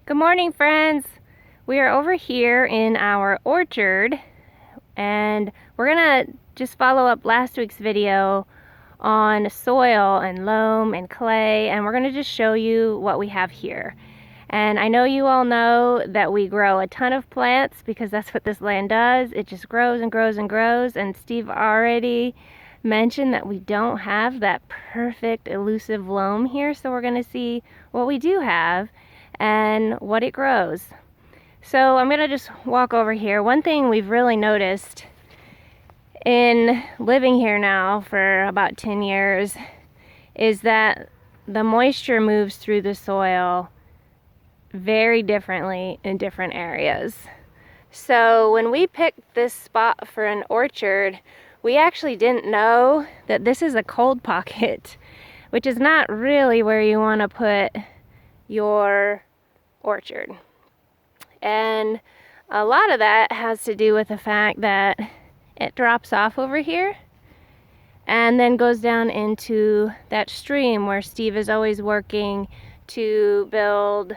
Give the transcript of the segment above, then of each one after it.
Good morning, friends. We are over here in our orchard, and we're gonna just follow up last week's video on soil and loam and clay, and we're gonna just show you what we have here. And I know you all know that we grow a ton of plants because that's what this land does. It just grows and grows and grows, and Steve already mentioned that we don't have that perfect elusive loam here, so we're gonna see what we do have and what it grows. So I'm gonna just walk over here. One thing we've really noticed in living here now for about 10 years is that the moisture moves through the soil very differently in different areas. So when we picked this spot for an orchard, we actually didn't know that this is a cold pocket, which is not really where you want to put your orchard. And a lot of that has to do with the fact that it drops off over here and then goes down into that stream where Steve is always working to build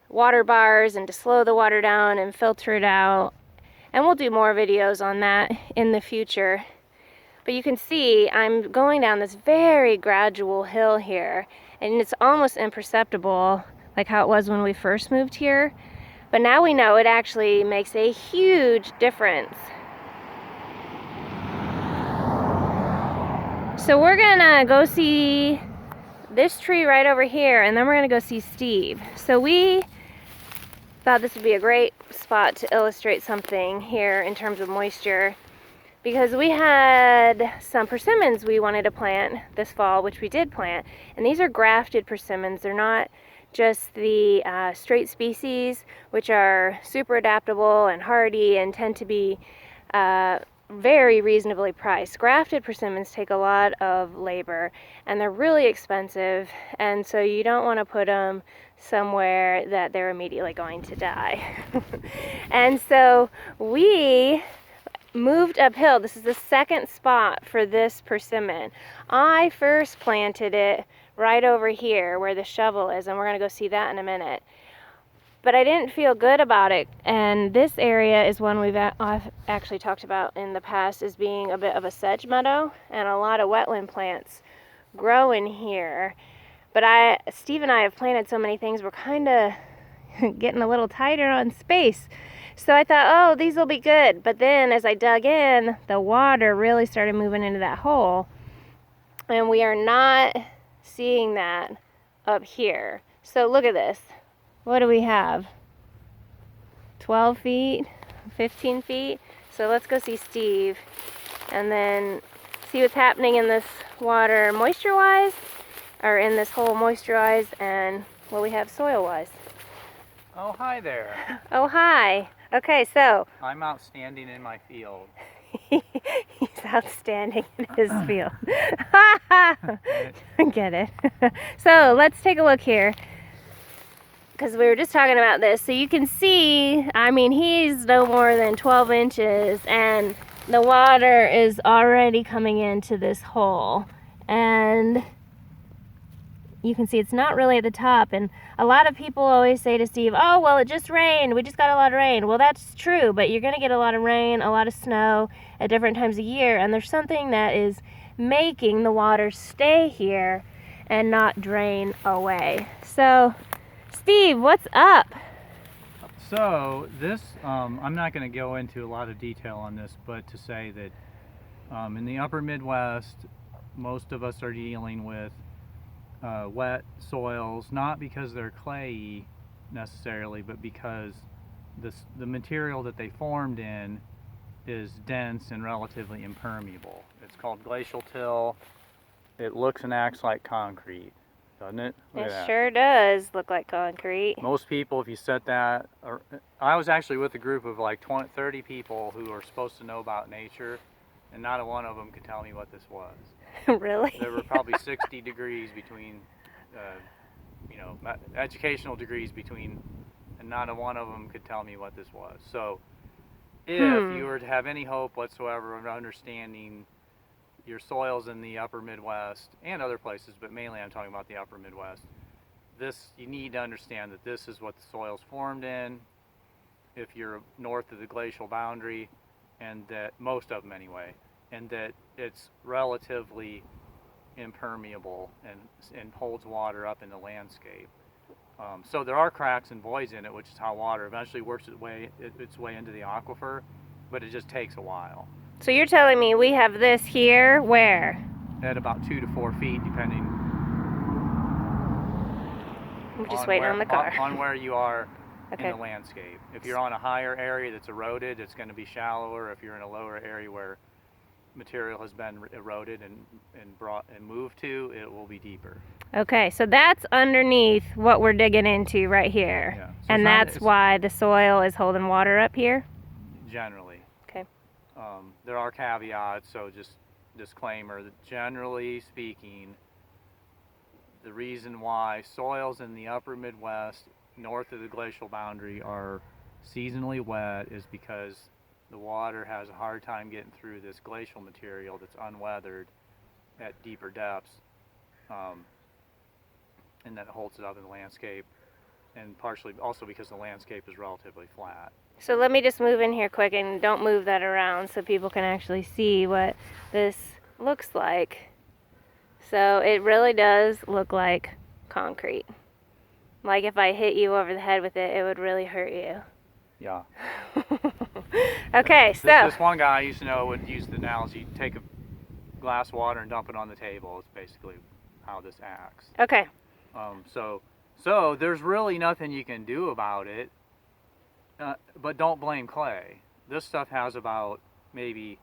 water bars and to slow the water down and filter it out. And we'll do more videos on that in the future. But you can see I'm going down this very gradual hill here, and it's almost imperceptible like how it was when we first moved here. But now we know it actually makes a huge difference. So we're gonna go see this tree right over here, and then we're gonna go see Steve. So we thought this would be a great spot to illustrate something here in terms of moisture, because we had some persimmons we wanted to plant this fall, which we did plant, and these are grafted persimmons. They're not just the straight species, which are super adaptable and hardy and tend to be very reasonably priced. Grafted persimmons take a lot of labor and they're really expensive, and so you don't want to put them somewhere that they're immediately going to die. And so we moved uphill. This is the second spot for this persimmon. I first planted it right over here where the shovel is, and we're going to go see that in a minute. But I didn't feel good about it, and this area is one I've actually talked about in the past as being a bit of a sedge meadow, and a lot of wetland plants grow in here. But Steve and I have planted so many things, we're kind of getting a little tighter on space. So I thought, oh, these will be good. But then as I dug in, the water really started moving into that hole, and we are not seeing that up here. So look at this. What do we have? 12 feet, 15 feet. So let's go see Steve and then see what's happening in this water moisture-wise, or in this hole moisture-wise, and what we have soil-wise. Oh, hi there. Oh, hi. Okay, so I'm outstanding in my field. he's outstanding in his field. Get it? So let's take a look here, because we were just talking about this. So you can see, I mean, he's no more than 12 inches, and the water is already coming into this hole. And you can see it's not really at the top. And a lot of people always say to Steve, oh, well, it just rained. We just got a lot of rain. Well, that's true, but you're going to get a lot of rain, a lot of snow at different times of year. And there's something that is making the water stay here and not drain away. So, Steve, what's up? So this, I'm not going to go into a lot of detail on this, but to say that in the upper Midwest, most of us are dealing with wet soils, not because they're clayey necessarily, but because the material that they formed in is dense and relatively impermeable. It's called glacial till. It looks and acts like concrete, doesn't it? It sure does look like concrete. Most people, if you set that, I was actually with a group of like 30 people who are supposed to know about nature, and not a one of them could tell me what this was. Really? There were probably 60 degrees between, educational degrees between, and not a one of them could tell me what this was. So if you were to have any hope whatsoever of understanding your soils in the upper Midwest and other places, but mainly I'm talking about the upper Midwest, you need to understand that this is what the soil's formed in if you're north of the glacial boundary, and that most of them anyway, and that it's relatively impermeable and holds water up in the landscape. So there are cracks and voids in it, which is how water eventually works its way into the aquifer, but it just takes a while. So you're telling me we have this here where? At about 2 to 4 feet, depending. I'm just waiting on the car. On where you are Okay. in the landscape. If you're on a higher area that's eroded, it's going to be shallower. If you're in a lower area where material has been eroded and moved to, it will be deeper. Okay, so that's underneath what we're digging into right here. Yeah. So and that's why the soil is holding water up here? Generally. Okay. There are caveats, so just disclaimer that generally speaking, the reason why soils in the upper Midwest, north of the glacial boundary, are seasonally wet is because the water has a hard time getting through this glacial material that's unweathered at deeper depths, and that holds it up in the landscape, and partially also because the landscape is relatively flat. So let me just move in here quick, and don't move that around so people can actually see what this looks like. So it really does look like concrete. Like if I hit you over the head with it, it would really hurt you. Yeah. Okay, so this one guy I used to know would use the analogy: take a glass of water and dump it on the table. It's basically how this acts. okay. So there's really nothing you can do about it, but don't blame clay. This stuff has about maybe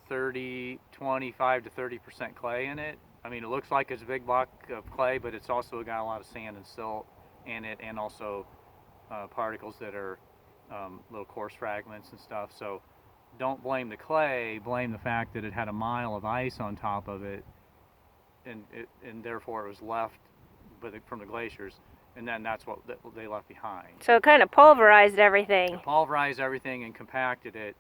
25 to 30% clay in it. I mean, it looks like it's a big block of clay, but it's also got a lot of sand and silt in it, and also particles that are little coarse fragments and stuff. So don't blame the clay, blame the fact that it had a mile of ice on top of it, and therefore it was left from the glaciers, and then that's what they left behind. So it kind of pulverized everything. It pulverized everything and compacted it.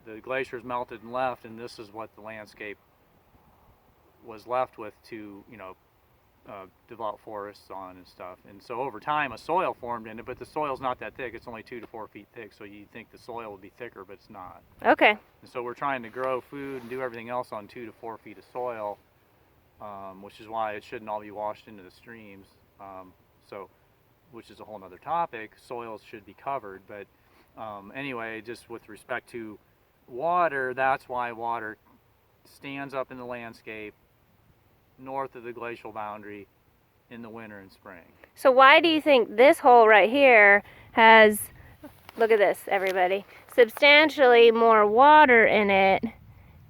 The glaciers melted and left, and this is what the landscape was left with to, develop forests on and stuff. And so over time, a soil formed in it, but the soil's not that thick. It's only 2 to 4 feet thick, so you'd think the soil would be thicker, but it's not. Okay. And so we're trying to grow food and do everything else on 2 to 4 feet of soil, which is why it shouldn't all be washed into the streams. Which is a whole other topic. Soils should be covered, but anyway, just with respect to water, that's why water stands up in the landscape north of the glacial boundary in the winter and spring. So why do you think this hole right here has, look at this, everybody, substantially more water in it,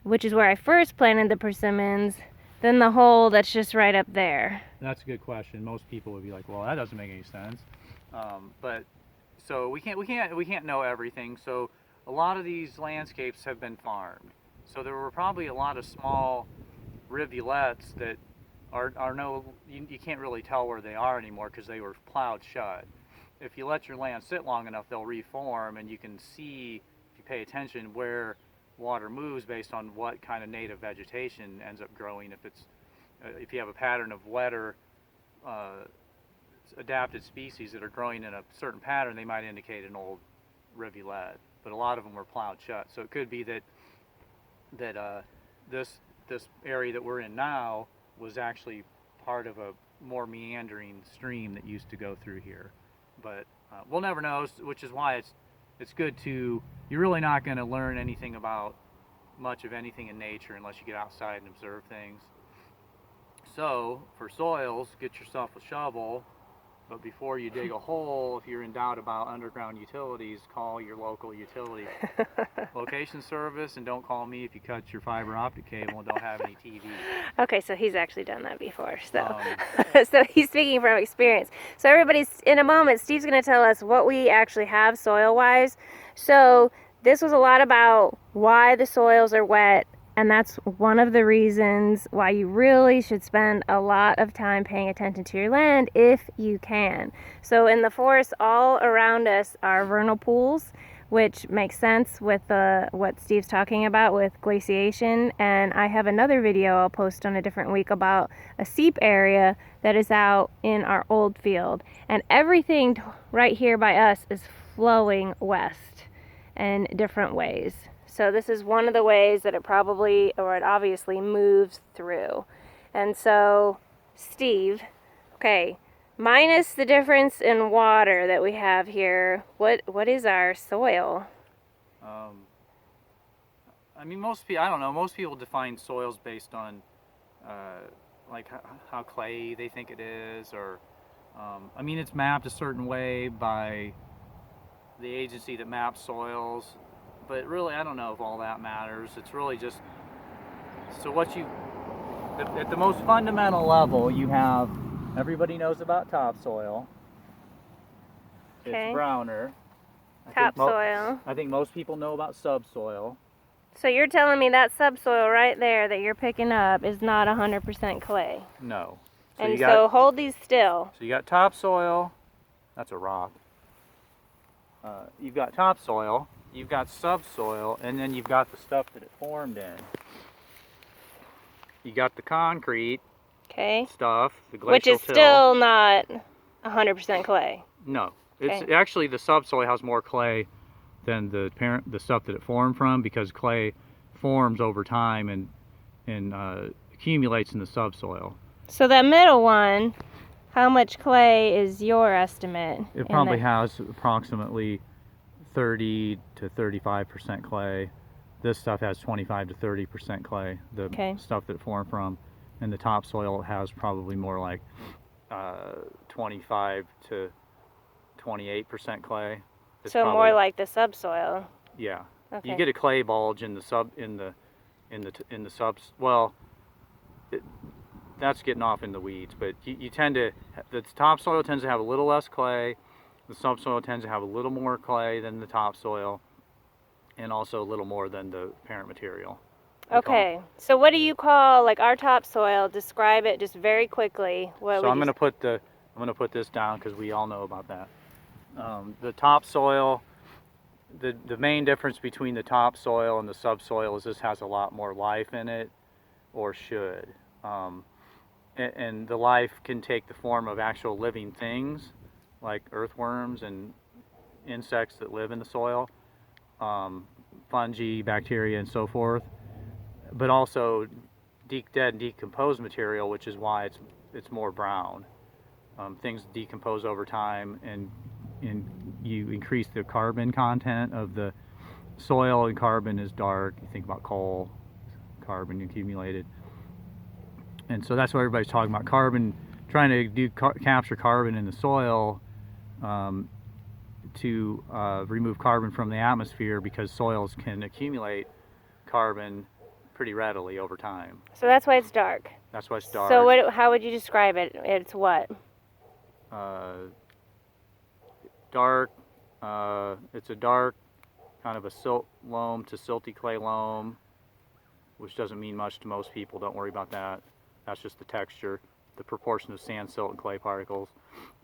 which is where I first planted the persimmons, than the hole that's just right up there? That's a good question. Most people would be like, well, that doesn't make any sense. But so we can't know everything. So a lot of these landscapes have been farmed. So there were probably a lot of small rivulets that you can't really tell where they are anymore because they were plowed shut. If you let your land sit long enough, they'll reform, and you can see, if you pay attention, where water moves based on what kind of native vegetation ends up growing. If you have a pattern of wetter adapted species that are growing in a certain pattern, they might indicate an old rivulet, but a lot of them were plowed shut. So it could be that this area that we're in now was actually part of a more meandering stream that used to go through here. But we'll never know, which is why it's good to, you're really not going to learn anything about much of anything in nature unless you get outside and observe things. So for soils, get yourself a shovel, but before you dig a hole, if you're in doubt about underground utilities, call your local utility location service, and don't call me if you cut your fiber optic cable and don't have any TV. Okay, so he's actually done that before, so so he's speaking from experience. So everybody's, in a moment, Steve's going to tell us what we actually have soil-wise. So this was a lot about why the soils are wet, and that's one of the reasons why you really should spend a lot of time paying attention to your land if you can. So in the forest all around us are vernal pools, which makes sense with what Steve's talking about with glaciation. And I have another video I'll post on a different week about a seep area that is out in our old field. And everything right here by us is flowing west in different ways. So this is one of the ways that it probably, or it obviously moves through. And so, Steve, okay, minus the difference in water that we have here, what is our soil? I mean, most people, I don't know, most people define soils based on like how clay they think it is, or I mean, it's mapped a certain way by the agency that maps soils, but really, I don't know if all that matters. It's really just, so what you, at the most fundamental level, you have, everybody knows about topsoil. Okay. It's browner. Topsoil. I think most people know about subsoil. So you're telling me that subsoil right there that you're picking up is not 100% clay? No. And so hold these still. So you got topsoil, that's a rock. You've got topsoil, you've got subsoil, and then you've got the stuff that it formed in. You got the concrete stuff, the glacial which is till. still not 100% clay. No. It's actually, the subsoil has more clay than the stuff that it formed from, because clay forms over time and accumulates in the subsoil. So that middle one, how much clay is your estimate? It probably has approximately 30 to 35% clay. This stuff has 25 to 30% clay, the stuff that it formed from. And the topsoil has probably more like 25 to 28% clay. It's so probably more like the subsoil. Yeah. Okay. You get a clay bulge in the subs. Well, that's getting off in the weeds, but you tend to, the topsoil tends to have a little less clay. The subsoil tends to have a little more clay than the topsoil, and also a little more than the parent material. Okay. So what do you call, like, our topsoil? Describe it just very quickly. So I'm going to put this down because we all know about that. The topsoil, the main difference between the topsoil and the subsoil is this has a lot more life in it, or should. And the life can take the form of actual living things like earthworms and insects that live in the soil, fungi, bacteria, and so forth, but also dead and decomposed material, which is why it's more brown. Things decompose over time, and you increase the carbon content of the soil, and carbon is dark. You think about coal, carbon accumulated. And so that's why everybody's talking about carbon, trying to capture carbon in the soil to remove carbon from the atmosphere, because soils can accumulate carbon pretty readily over time. So that's why it's dark. That's why it's dark. So how would you describe it? It's what? Dark. It's a dark kind of a silt loam to silty clay loam, which doesn't mean much to most people. Don't worry about that. That's just the texture, the proportion of sand, silt, and clay particles.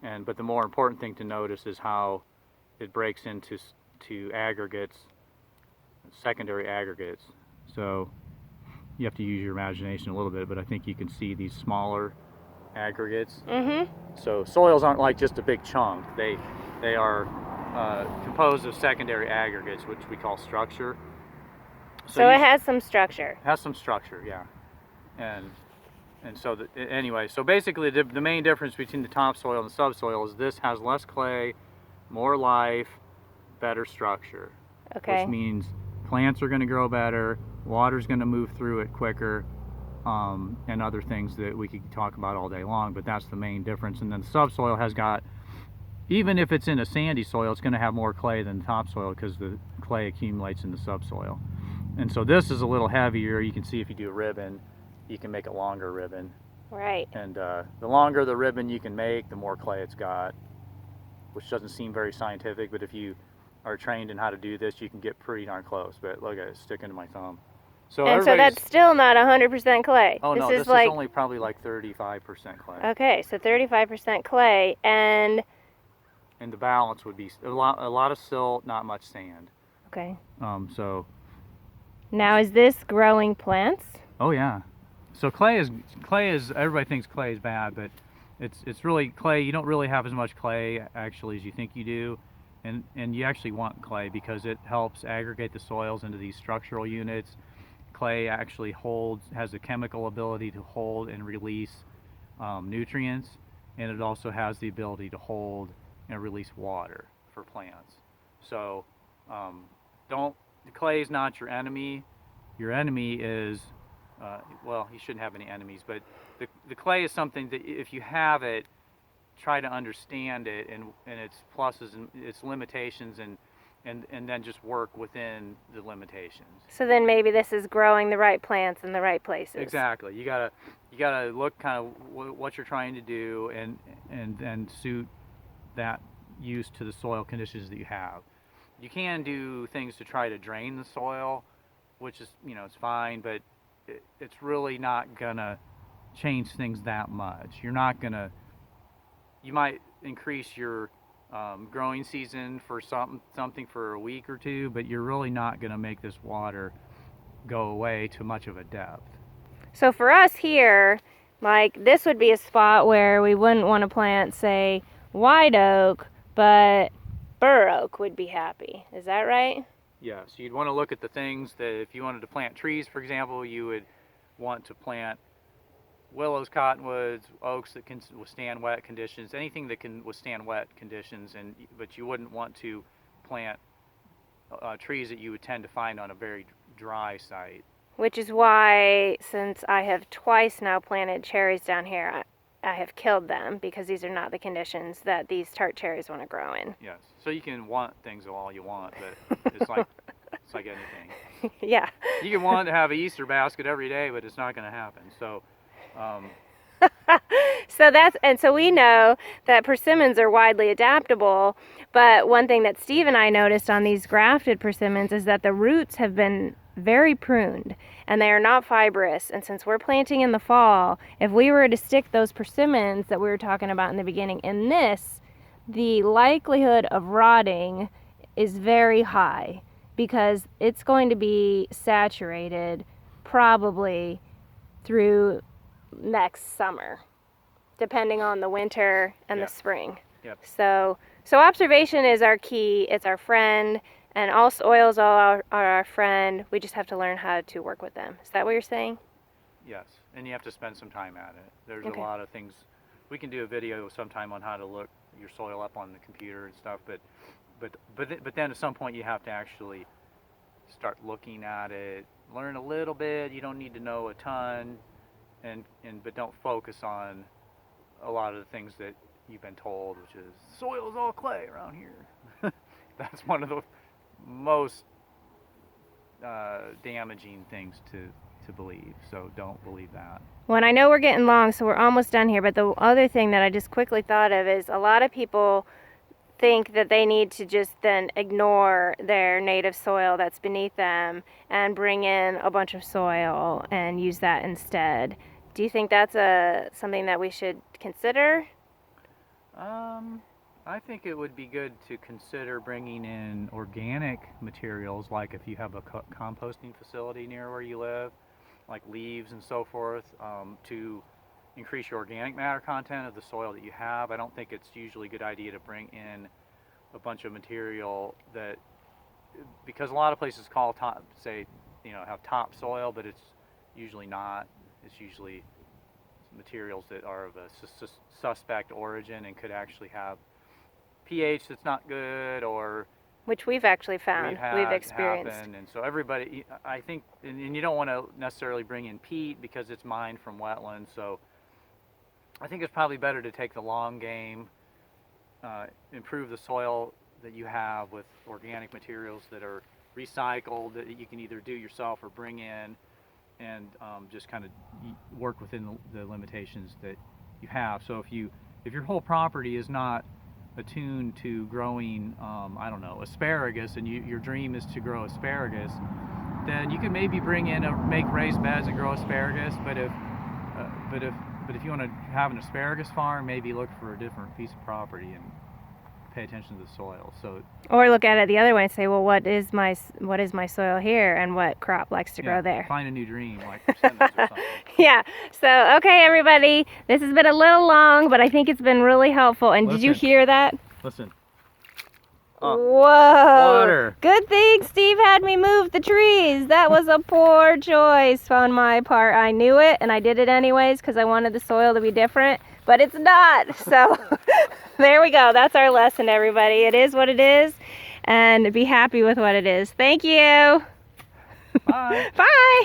But the more important thing to notice is how it breaks into aggregates, secondary aggregates. So you have to use your imagination a little bit, but I think you can see these smaller aggregates. So soils aren't like just a big chunk. They are composed of secondary aggregates, which we call structure. So it has some structure. Has some structure, yeah. And so anyway, so basically the main difference between the topsoil and the subsoil is this has less clay, more life, better structure. Okay. Which means plants are going to grow better, water's going to move through it quicker, and other things that we could talk about all day long, but that's the main difference. And then the subsoil has got, even if it's in a sandy soil, it's going to have more clay than the topsoil, because the clay accumulates in the subsoil. And so this is a little heavier. You can see if you do a ribbon, you can make a longer ribbon. Right. And the longer the ribbon you can make, the more clay it's got, which doesn't seem very scientific, but if you are trained in how to do this, you can get pretty darn close. But look at it, sticking to my thumb. So that's still not 100% clay. Oh no, this is only probably like 35% clay. Okay, so 35% clay, and the balance would be a lot of silt, not much sand. Okay. So, Now, is this growing plants? oh yeah. So clay is everybody thinks clay is bad, but it's really clay. You don't really have as much clay actually as you think you do, and you actually want clay because it helps aggregate the soils into these structural units. Clay actually has a chemical ability to hold and release nutrients, and it also has the ability to hold and release water for plants. So don't clay is not your enemy. Your enemy is well, you shouldn't have any enemies, but the clay is something that if you have it, try to understand it and its pluses and its limitations, and then just work within the limitations. So then maybe this is growing the right plants in the right places. Exactly. You gotta look kind of what you're trying to do and then suit that use to the soil conditions that you have. You can do things to try to drain the soil, which is, it's fine, but it's really not gonna change things that much. You might increase your growing season for something for a week or two, but you're really not gonna make this water go away to much of a depth. So for us here, like this would be a spot where we wouldn't want to plant, say, white oak, but bur oak would be happy. Is that right? Yeah, so you'd want to look at the things that if you wanted to plant trees, for example, you would want to plant willows, cottonwoods, oaks that can withstand wet conditions, anything that can withstand wet conditions, but you wouldn't want to plant trees that you would tend to find on a very dry site. Which is why, since I have twice now planted cherries down here, I have killed them because these are not the conditions that these tart cherries want to grow in. Yes, so you can want things all you want, but it's like anything. Yeah. You can want to have an Easter basket every day, but it's not going to happen. So. So we know that persimmons are widely adaptable, but one thing that Steve and I noticed on these grafted persimmons is that the roots have been very pruned and they are not fibrous. And since we're planting in the fall, if we were to stick those persimmons that we were talking about in the beginning in this, the likelihood of rotting is very high because it's going to be saturated probably through next summer, depending on the winter and the spring. Yep. So observation is our key. It's our friend, and all soils are our friend. We just have to learn how to work with them. Is that what you're saying? Yes, and you have to spend some time at it. There's Okay. a lot of things. We can do a video sometime on how to look your soil up on the computer and stuff, but then at some point you have to actually start looking at it, learn a little bit. You don't need to know a ton. But don't focus on a lot of the things that you've been told, which is soil is all clay around here. That's one of the most damaging things to believe. So don't believe that. Well, and I know we're getting long, so we're almost done here. But the other thing that I just quickly thought of is a lot of people think that they need to just then ignore their native soil that's beneath them and bring in a bunch of soil and use that instead. Do you think that's something that we should consider? I think it would be good to consider bringing in organic materials, like if you have a composting facility near where you live, like leaves and so forth, to increase your organic matter content of the soil that you have. I don't think it's usually a good idea to bring in a bunch of material because a lot of places call have topsoil, but it's usually not. It's usually materials that are of a suspect origin and could actually have pH that's not good, or which we've actually found, we've experienced. And so everybody, I think, and you don't want to necessarily bring in peat because it's mined from wetlands. So I think it's probably better to take the long game, improve the soil that you have with organic materials that are recycled, that you can either do yourself or bring in, and just kind of work within the limitations that you have. So if your whole property is not attuned to growing, I don't know, asparagus, and your dream is to grow asparagus, then you can maybe make raised beds and grow asparagus. But if you want to have an asparagus farm, maybe look for a different piece of property and pay attention to the soil. So Or look at it the other way and say, well, what is my soil here, and what crop likes to grow there? Find a new dream, like percentage or something. Yeah. So, okay, everybody, this has been a little long, but I think it's been really helpful. And did you hear that? Listen. Whoa. Water. Good thing Steve had me move the trees. That was a poor choice on my part. I knew it, and I did it anyways because I wanted the soil to be different, but it's not. So there we go. That's our lesson, everybody. It is what it is, and be happy with what it is. Thank you. Bye. Bye.